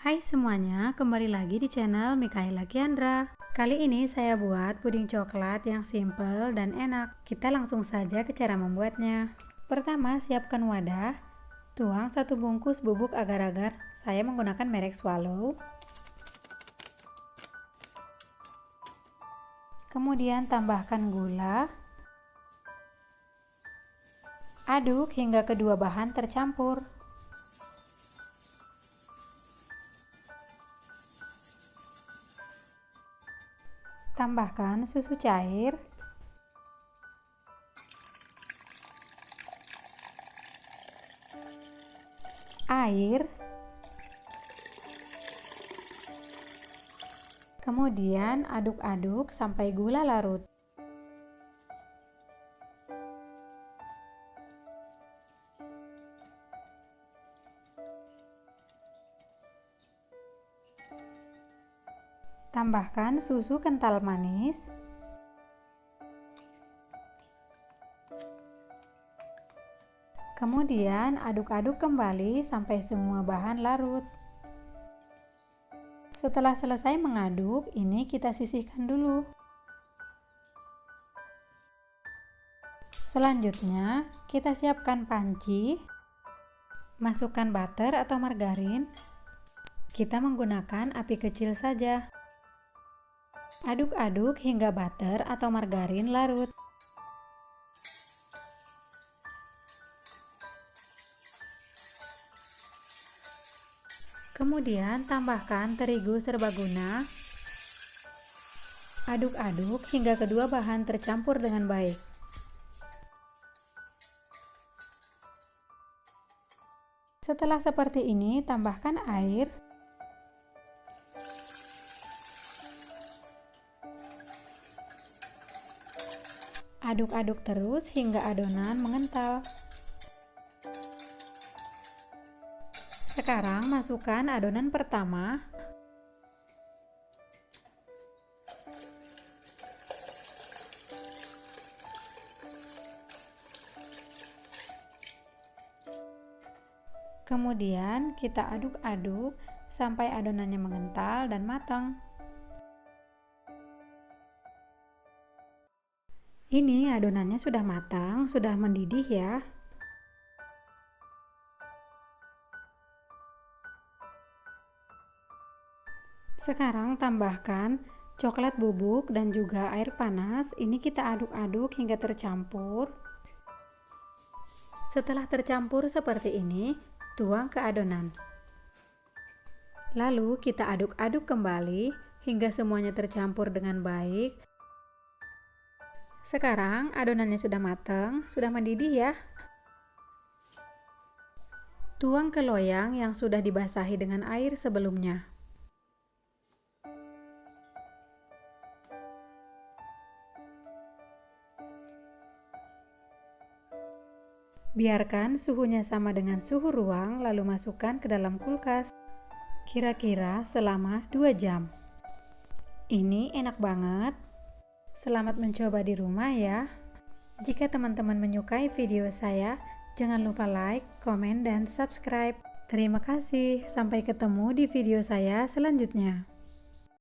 Hai semuanya, kembali lagi di channel Mikaela Kiandra. Kali ini saya buat puding coklat yang simple dan enak. Kita langsung saja ke cara membuatnya. Pertama, siapkan wadah. Tuang 1 bungkus bubuk agar-agar. Saya menggunakan merek Swallow. Kemudian tambahkan gula. Aduk hingga kedua bahan tercampur. Tambahkan susu cair, air, kemudian aduk-aduk sampai gula larut. Tambahkan susu kental manis, kemudian aduk-aduk kembali sampai semua bahan larut. Setelah selesai mengaduk, ini kita sisihkan dulu. Selanjutnya, kita siapkan panci. Masukkan butter atau margarin. Kita menggunakan api kecil saja. Aduk-aduk hingga butter atau margarin larut. Kemudian tambahkan terigu serbaguna. Aduk-aduk hingga kedua bahan tercampur dengan baik. Setelah seperti ini, tambahkan air. Aduk-aduk terus hingga adonan mengental. Sekarang masukkan adonan pertama. Kemudian kita aduk-aduk sampai adonannya mengental dan matang. Ini adonannya sudah matang, sudah mendidih ya. Sekarang tambahkan coklat bubuk dan juga air panas. Ini kita aduk-aduk hingga tercampur. Setelah tercampur seperti ini, tuang ke adonan. Lalu kita aduk-aduk kembali hingga semuanya tercampur dengan baik. Sekarang adonannya sudah matang, sudah mendidih ya. Tuang ke loyang yang sudah dibasahi dengan air sebelumnya. Biarkan suhunya sama dengan suhu ruang, lalu masukkan ke dalam kulkas. Kira-kira selama 2 jam. Ini enak banget. Selamat mencoba di rumah ya. Jika teman-teman menyukai video saya, jangan lupa like, komen, dan subscribe. Terima kasih. Sampai ketemu di video saya selanjutnya.